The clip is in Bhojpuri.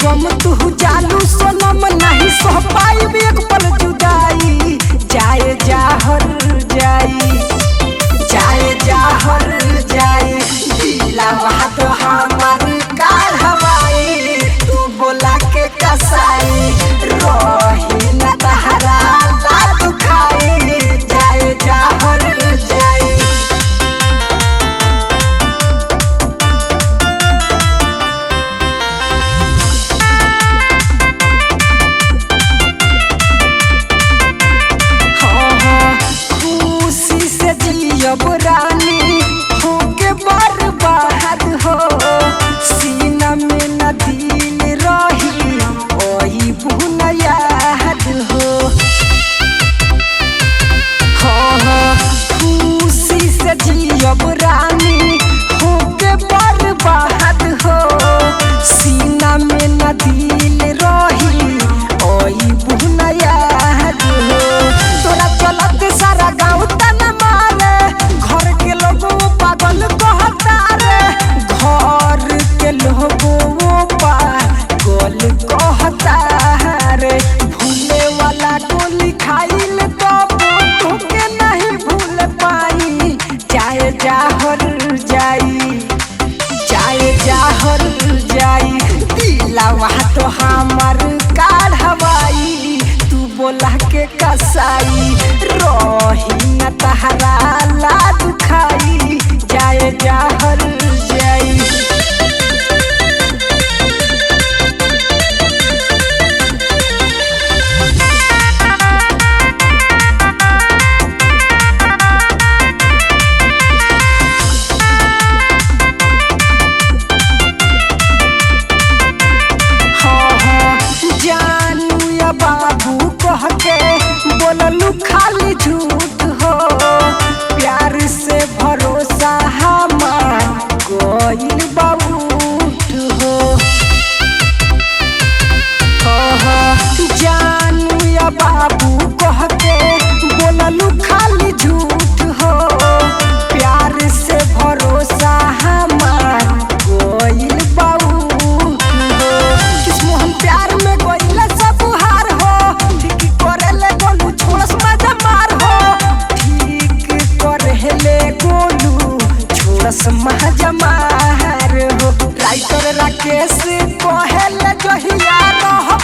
गम तू जालू सोनम नहीं सह पाई एक पल जुदाई। जाए जाहर जाई जाए जाहर जाई दिलवा तो हमार काल हवाई तू बोला के कसाई रही न तहरा ला दुखाई। जाए जाहर जाई जियब रानी होके बर्बाद हो सीना में न दिल रही ओही बुना याद हो। खुशी से जियब रानी होके बर्बाद हो सीना में न दिल रही ओही बुना याद हो। तोरा चलत सारा गाँव तना घर के लोगों पागल कहता रे घर के लोगों पागल कहता रे भूले वाला को लिखाइल तो के नहीं भूल पाई। जाए जाहर जाई जाए जाहर जाई दिलवा तो हमार काल हवाई तू बोला के कसाई रही न तहरा ला दुखाई। जाए जाहर जाई जानू या बाबू कह के बोललू खाली झूठ हो प्यार से भरोसा हमार कोई बाबूठ हो। जानू या बाबू कह के बोललू खाली झूठ हो प्यार से भरोसा हमार कोई बाबूठ हो। किस मोहन प्यार में गोइला सब हार हो ठीक करेले गोलू छोड़स मजा मार हो ठीक करेले गोलू छोड़स मजा मार हो। राइटर राकेश कहेले जहिया रहब